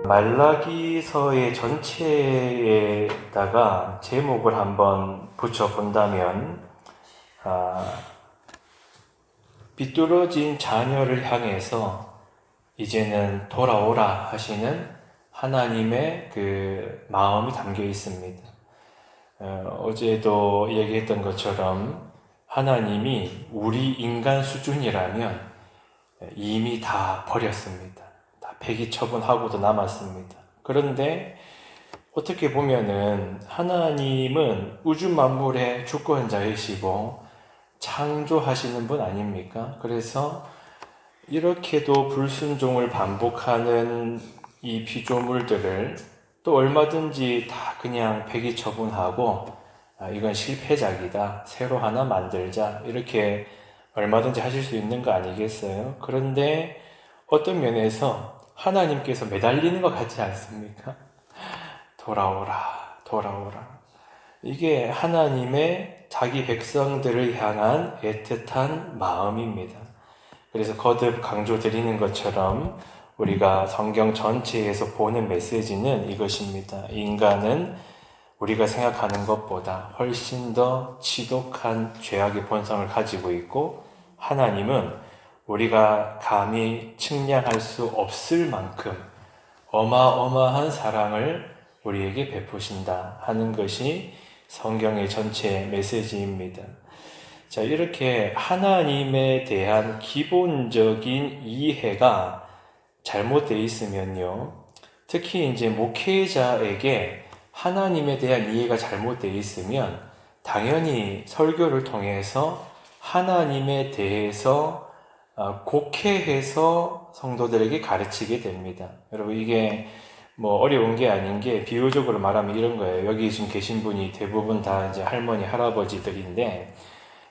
말라기서의 전체에다가 제목을 한번 붙여본다면 비뚤어진 자녀를 향해서 이제는 돌아오라 하시는 하나님의 그 마음이 담겨 있습니다. 어제도 얘기했던 것처럼 하나님이 우리 인간 수준이라면 이미 다 버렸습니다. 다 폐기 처분하고도 남았습니다. 그런데 어떻게 보면은 하나님은 우주 만물의 주권자이시고 창조하시는 분 아닙니까? 그래서 이렇게도 불순종을 반복하는 이 피조물들을 또 얼마든지 다 그냥 폐기 처분하고 이건 실패작이다, 새로 하나 만들자, 이렇게 얼마든지 하실 수 있는 거 아니겠어요? 그런데 어떤 면에서 하나님께서 매달리는 것 같지 않습니까? 돌아오라, 돌아오라. 이게 하나님의 자기 백성들을 향한 애틋한 마음입니다. 그래서 거듭 강조드리는 것처럼 우리가 성경 전체에서 보는 메시지는 이것입니다. 인간은 우리가 생각하는 것보다 훨씬 더 지독한 죄악의 본성을 가지고 있고, 하나님은 우리가 감히 측량할 수 없을 만큼 어마어마한 사랑을 우리에게 베푸신다 하는 것이 성경의 전체 메시지입니다. 자, 이렇게 하나님에 대한 기본적인 이해가 잘못되어 있으면요, 특히 이제 목회자에게 하나님에 대한 이해가 잘못되어 있으면 당연히 설교를 통해서 하나님에 대해서 곡해해서 성도들에게 가르치게 됩니다. 여러분, 이게 뭐 어려운 게 아닌 게 비유적으로 말하면 이런 거예요. 여기 지금 계신 분이 대부분 다 이제 할머니, 할아버지들인데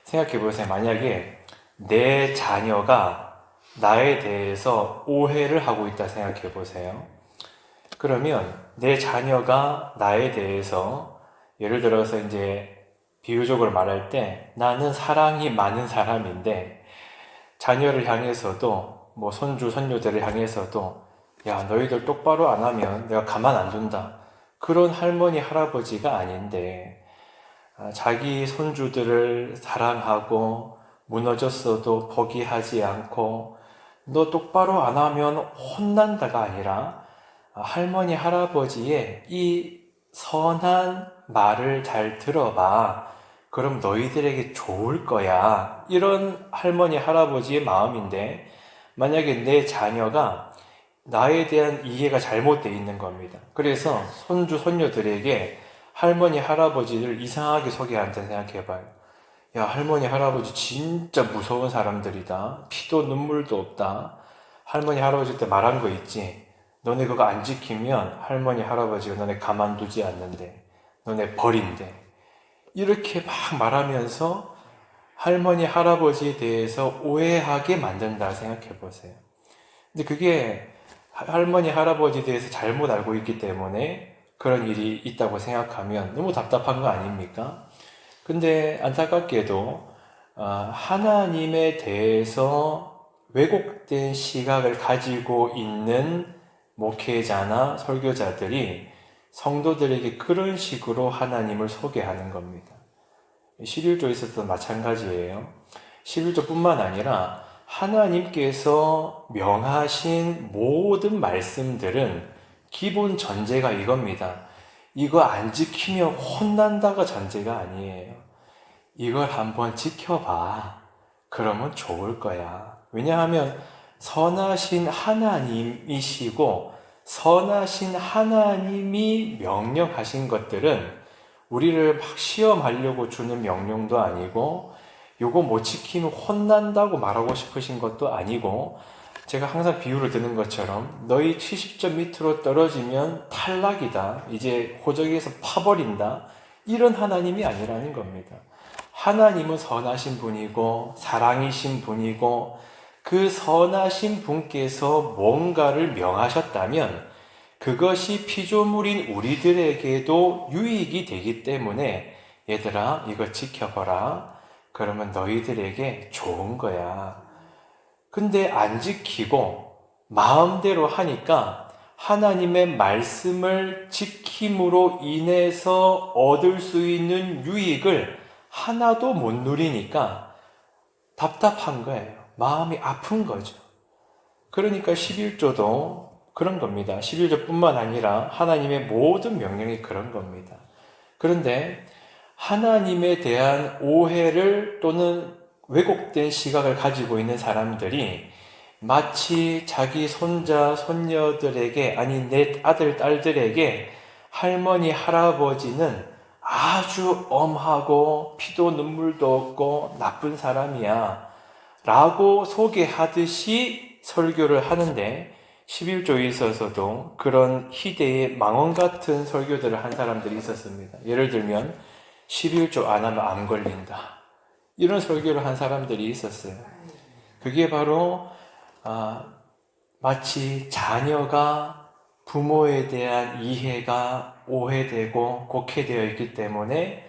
생각해 보세요. 만약에 내 자녀가 나에 대해서 오해를 하고 있다 생각해 보세요. 그러면 내 자녀가 나에 대해서 예를 들어서 이제 비유적으로 말할 때 나는 사랑이 많은 사람인데 자녀를 향해서도 뭐 손주, 손녀들을 향해서도 야, 너희들 똑바로 안 하면 내가 가만 안 둔다, 그런 할머니, 할아버지가 아닌데 자기 손주들을 사랑하고 무너졌어도 포기하지 않고 너 똑바로 안 하면 혼난다가 아니라 할머니, 할아버지의 이 선한 말을 잘 들어봐, 그럼 너희들에게 좋을 거야, 이런 할머니, 할아버지의 마음인데 만약에 내 자녀가 나에 대한 이해가 잘못되어 있는 겁니다. 그래서 손주, 손녀들에게 할머니, 할아버지를 이상하게 소개한다 생각해봐요. 야, 할머니, 할아버지 진짜 무서운 사람들이다. 피도 눈물도 없다. 할머니, 할아버지한테 말한 거 있지? 너네 그거 안 지키면 할머니, 할아버지가 너네 가만두지 않는데, 너네 버린대. 이렇게 막 말하면서 할머니, 할아버지에 대해서 오해하게 만든다 생각해보세요. 근데 그게 할머니, 할아버지에 대해서 잘못 알고 있기 때문에 그런 일이 있다고 생각하면 너무 답답한 거 아닙니까? 근데 안타깝게도 하나님에 대해서 왜곡된 시각을 가지고 있는 목회자나 설교자들이 성도들에게 그런 식으로 하나님을 소개하는 겁니다. 11조에서도 마찬가지예요. 11조뿐만 아니라 하나님께서 명하신 모든 말씀들은 기본 전제가 이겁니다. 이거 안 지키면 혼난다가 전제가 아니에요. 이걸 한번 지켜봐. 그러면 좋을 거야. 왜냐하면 선하신 하나님이시고 선하신 하나님이 명령하신 것들은 우리를 막 시험하려고 주는 명령도 아니고 요거 못 지키면 혼난다고 말하고 싶으신 것도 아니고, 제가 항상 비유를 드는 것처럼 너희 70점 밑으로 떨어지면 탈락이다, 이제 호적에서 파버린다, 이런 하나님이 아니라는 겁니다. 하나님은 선하신 분이고 사랑이신 분이고 그 선하신 분께서 뭔가를 명하셨다면 그것이 피조물인 우리들에게도 유익이 되기 때문에 얘들아 이거 지켜봐라, 그러면 너희들에게 좋은 거야. 근데 안 지키고 마음대로 하니까 하나님의 말씀을 지킴으로 인해서 얻을 수 있는 유익을 하나도 못 누리니까 답답한 거예요. 마음이 아픈 거죠. 그러니까 11조도 그런 겁니다. 11조뿐만 아니라 하나님의 모든 명령이 그런 겁니다. 그런데 하나님에 대한 오해를 또는 왜곡된 시각을 가지고 있는 사람들이 마치 자기 손자, 손녀들에게, 아니 내 아들, 딸들에게 할머니, 할아버지는 아주 엄하고 피도 눈물도 없고 나쁜 사람이야 라고 소개하듯이 설교를 하는데 11조에 있어서도 그런 희대의 망언 같은 설교들을 한 사람들이 있었습니다. 예를 들면 11조 안 하면 암 걸린다, 이런 설교를 한 사람들이 있었어요. 그게 바로 마치 자녀가 부모에 대한 이해가 오해되고 곡해되어 있기 때문에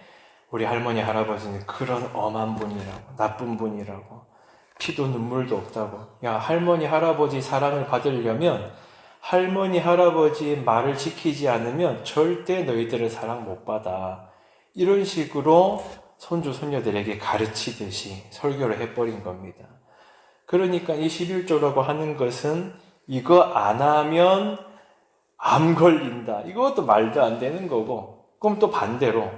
우리 할머니, 할아버지는 그런 엄한 분이라고, 나쁜 분이라고, 피도 눈물도 없다고. 야, 할머니, 할아버지 사랑을 받으려면 할머니, 할아버지의 말을 지키지 않으면 절대 너희들을 사랑 못 받아. 이런 식으로 손주, 손녀들에게 가르치듯이 설교를 해버린 겁니다. 그러니까 이 11조라고 하는 것은 이거 안 하면 암 걸린다, 이것도 말도 안 되는 거고, 그럼 또 반대로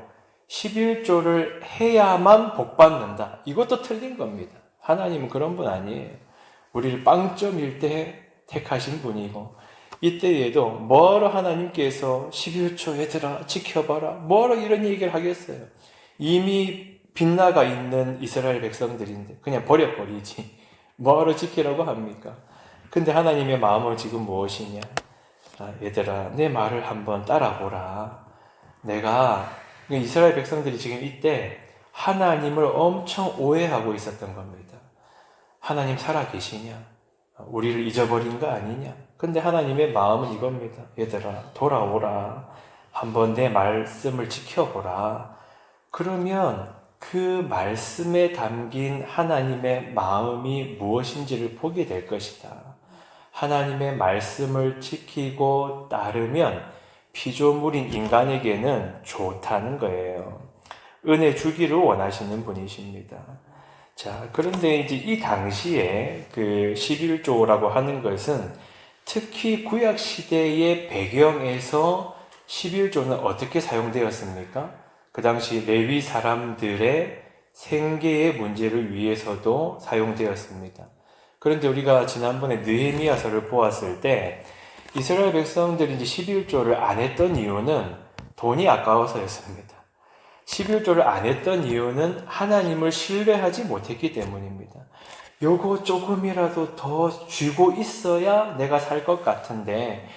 11조를 해야만 복 받는다, 이것도 틀린 겁니다. 하나님은 그런 분 아니에요. 우리를 빵점일 때 택하신 분이고, 이때에도 뭐로 하나님께서 11조 얘들아 지켜봐라, 뭐로 이런 얘기를 하겠어요. 이미 빗나가 있는 이스라엘 백성들인데 그냥 버려버리지 뭐로 지키라고 합니까? 근데 하나님의 마음은 지금 무엇이냐? 얘들아, 내 말을 한번 따라보라. 내가, 이스라엘 백성들이 지금 이때 하나님을 엄청 오해하고 있었던 겁니다. 하나님 살아계시냐? 우리를 잊어버린 거 아니냐? 근데 하나님의 마음은 이겁니다. 얘들아, 돌아오라. 한번 내 말씀을 지켜보라. 그러면 그 말씀에 담긴 하나님의 마음이 무엇인지를 보게 될 것이다. 하나님의 말씀을 지키고 따르면 피조물인 인간에게는 좋다는 거예요. 은혜 주기를 원하시는 분이십니다. 자, 그런데 이제 이 당시에 그 11조라고 하는 것은 특히 구약 시대의 배경에서 11조는 어떻게 사용되었습니까? 그 당시 레위 사람들의 생계의 문제를 위해서도 사용되었습니다. 그런데 우리가 지난번에 느헤미야서를 보았을 때 이스라엘 백성들이 이제 11조를 안 했던 이유는 돈이 아까워서였습니다. 11조를 안 했던 이유는 하나님을 신뢰하지 못했기 때문입니다. 요거 조금이라도 더 쥐고 있어야 내가 살 것 같은데,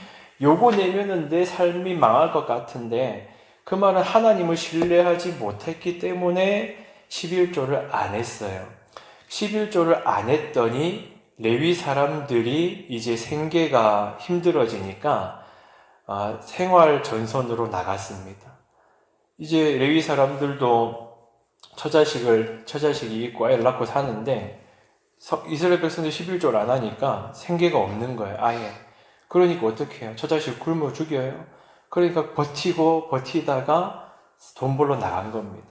요거 내면은 내 삶이 망할 것 같은데, 그 말은 하나님을 신뢰하지 못했기 때문에 11조를 안 했어요. 11조를 안 했더니 레위 사람들이 이제 생계가 힘들어지니까 생활 전선으로 나갔습니다. 이제 레위 사람들도 처자식이 있고 아이를 낳고 사는데 이스라엘 백성들 11조를 안 하니까 생계가 없는 거예요, 아예. 그러니까 어떻게 해요? 처자식 굶어 죽여요? 그러니까 버티다가 돈 벌러 나간 겁니다.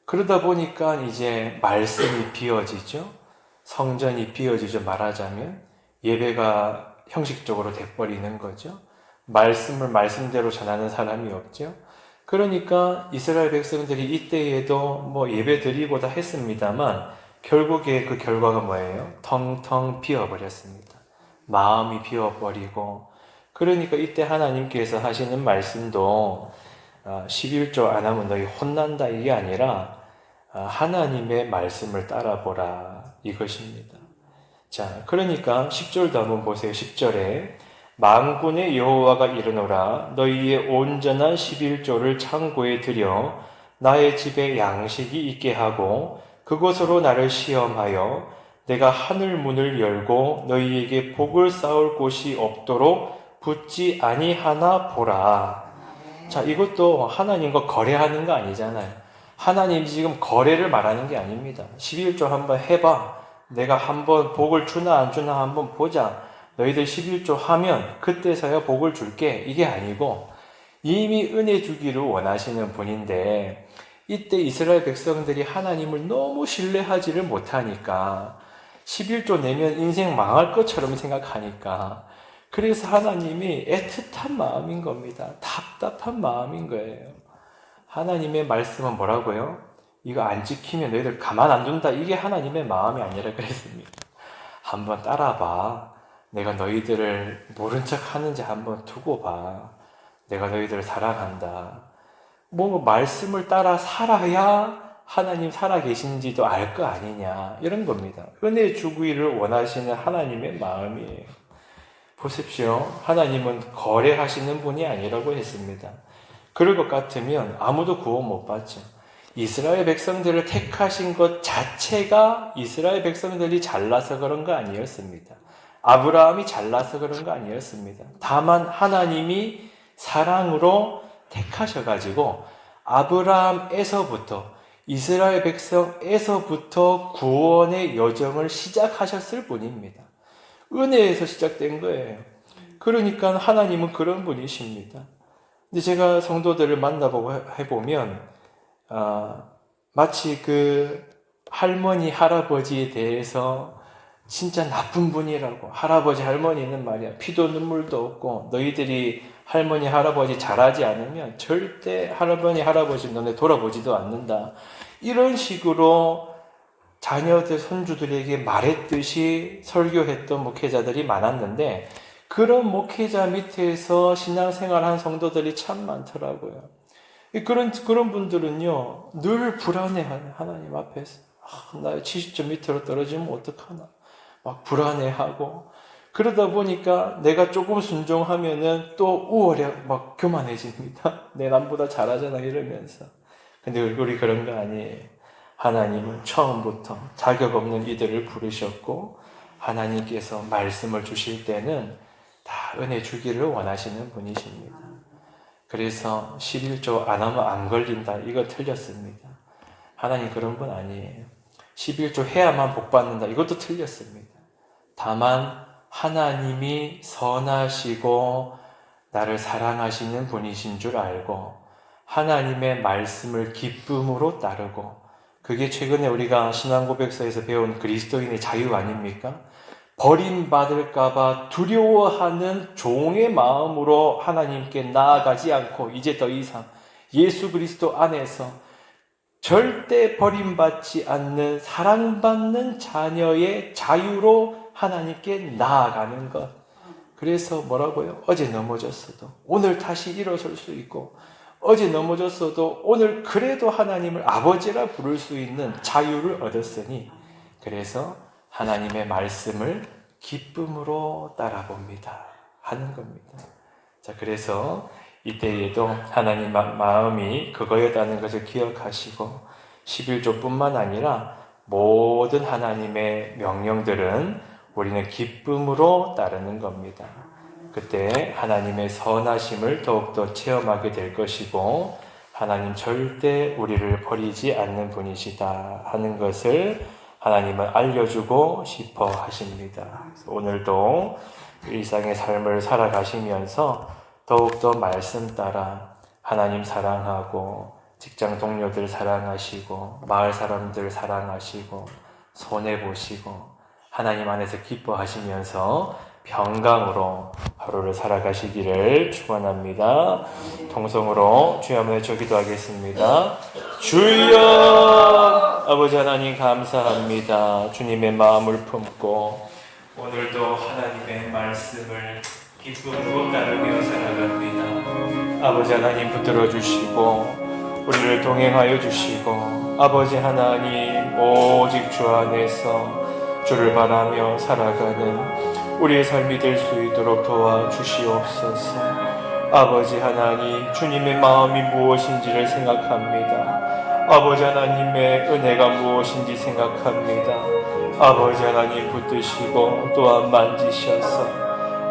그러다 보니까 이제 말씀이 비어지죠. 성전이 비어지죠. 말하자면 예배가 형식적으로 돼버리는 거죠. 말씀을 말씀대로 전하는 사람이 없죠. 그러니까 이스라엘 백성들이 이때에도 뭐 예배 드리고 다 했습니다만 결국에 그 결과가 뭐예요? 텅텅 비어버렸습니다. 마음이 비어버리고. 그러니까 이때 하나님께서 하시는 말씀도 11조 안 하면 너희 혼난다, 이게 아니라 하나님의 말씀을 따라보라, 이것입니다. 자, 그러니까 10절도 한번 보세요. 10절에 만군의 여호와가 이르노라, 너희의 온전한 11조를 창고에 들여 나의 집에 양식이 있게 하고 그것으로 나를 시험하여 내가 하늘 문을 열고 너희에게 복을 쌓을 곳이 없도록 붙지 아니하나 보라. 자, 이것도 하나님과 거래하는 거 아니잖아요. 하나님이 지금 거래를 말하는 게 아닙니다. 11조 한번 해봐. 내가 한번 복을 주나 안 주나 한번 보자. 너희들 11조 하면 그때서야 복을 줄게, 이게 아니고 이미 은혜 주기를 원하시는 분인데, 이때 이스라엘 백성들이 하나님을 너무 신뢰하지를 못하니까 11조 내면 인생 망할 것처럼 생각하니까, 그래서 하나님이 애틋한 마음인 겁니다. 답답한 마음인 거예요. 하나님의 말씀은 뭐라고요? 이거 안 지키면 너희들 가만 안 둔다. 이게 하나님의 마음이 아니라 그랬습니다. 한번 따라봐. 내가 너희들을 모른 척 하는지 한번 두고 봐. 내가 너희들을 사랑한다. 뭐 말씀을 따라 살아야 하나님 살아계신지도 알 거 아니냐, 이런 겁니다. 은혜 주기를 원하시는 하나님의 마음이에요. 보십시오. 하나님은 거래하시는 분이 아니라고 했습니다. 그럴 것 같으면 아무도 구원 못 받죠. 이스라엘 백성들을 택하신 것 자체가 이스라엘 백성들이 잘나서 그런 거 아니었습니다. 아브라함이 잘나서 그런 거 아니었습니다. 다만 하나님이 사랑으로 택하셔가지고 아브라함에서부터, 이스라엘 백성에서부터 구원의 여정을 시작하셨을 뿐입니다. 은혜에서 시작된 거예요. 그러니까 하나님은 그런 분이십니다. 근데 제가 성도들을 만나보고 해보면 마치 그 할머니 할아버지에 대해서 진짜 나쁜 분이라고, 할아버지 할머니는 말이야 피도 눈물도 없고 너희들이 할머니 할아버지 잘하지 않으면 절대 할머니 할아버지 너네 돌아보지도 않는다, 이런 식으로 자녀들 손주들에게 말했듯이 설교했던 목회자들이 많았는데, 그런 목회자 밑에서 신앙생활한 성도들이 참 많더라고요. 그런 분들은요 늘 불안해하네. 하나님 앞에서 나 70점 밑으로 떨어지면 어떡하나 막 불안해하고, 그러다 보니까 내가 조금 순종하면은 또 우월해, 막 교만해집니다. 내 남보다 잘하잖아 이러면서. 근데 우리 그런 거 아니에요. 하나님은 처음부터 자격 없는 이들을 부르셨고, 하나님께서 말씀을 주실 때는 다 은혜 주기를 원하시는 분이십니다. 그래서 11조 안 하면 안 걸린다, 이거 틀렸습니다. 하나님 그런 분 아니에요. 11조 해야만 복 받는다, 이것도 틀렸습니다. 다만 하나님이 선하시고 나를 사랑하시는 분이신 줄 알고 하나님의 말씀을 기쁨으로 따르고, 그게 최근에 우리가 신앙고백서에서 배운 그리스도인의 자유 아닙니까? 버림받을까봐 두려워하는 종의 마음으로 하나님께 나아가지 않고 이제 더 이상 예수 그리스도 안에서 절대 버림받지 않는 사랑받는 자녀의 자유로 하나님께 나아가는 것. 그래서 뭐라고요? 어제 넘어졌어도 오늘 다시 일어설 수 있고, 어제 넘어졌어도 오늘 그래도 하나님을 아버지라 부를 수 있는 자유를 얻었으니, 그래서 하나님의 말씀을 기쁨으로 따라봅니다 하는 겁니다. 자, 그래서 이때에도 하나님 마음이 그거였다는 것을 기억하시고 11조뿐만 아니라 모든 하나님의 명령들은 우리는 기쁨으로 따르는 겁니다. 그때 하나님의 선하심을 더욱더 체험하게 될 것이고, 하나님 절대 우리를 버리지 않는 분이시다 하는 것을 하나님은 알려주고 싶어 하십니다. 오늘도 일상의 삶을 살아가시면서 더욱더 말씀 따라 하나님 사랑하고, 직장 동료들 사랑하시고, 마을 사람들 사랑하시고, 손해보시고, 하나님 안에서 기뻐하시면서 평강으로 하루를 살아가시기를 축원합니다. 통성으로 주여 한번 외쳐 기도하겠습니다. 주여! 아버지 하나님 감사합니다. 주님의 마음을 품고 오늘도 하나님의 말씀을 기쁨으로 따르며 살아갑니다. 아버지 하나님 붙들어 주시고 우리를 동행하여 주시고, 아버지 하나님 오직 주 안에서 주를 바라며 살아가는 우리의 삶이 될 수 있도록 도와주시옵소서. 아버지 하나님, 주님의 마음이 무엇인지를 생각합니다. 아버지 하나님의 은혜가 무엇인지 생각합니다. 아버지 하나님 붙드시고 또한 만지셔서,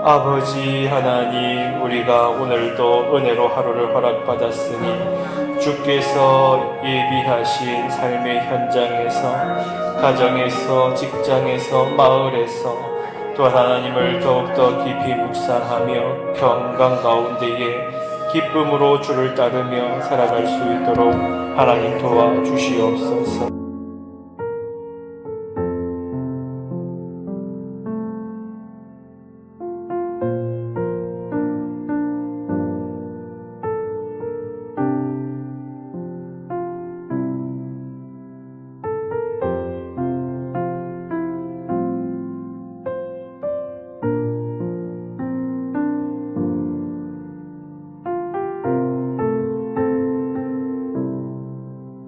아버지 하나님, 우리가 오늘도 은혜로 하루를 허락받았으니 주께서 예비하신 삶의 현장에서, 가정에서, 직장에서, 마을에서 또한 하나님을 더욱더 깊이 묵상하며 평강 가운데에 기쁨으로 주를 따르며 살아갈 수 있도록 하나님 도와주시옵소서.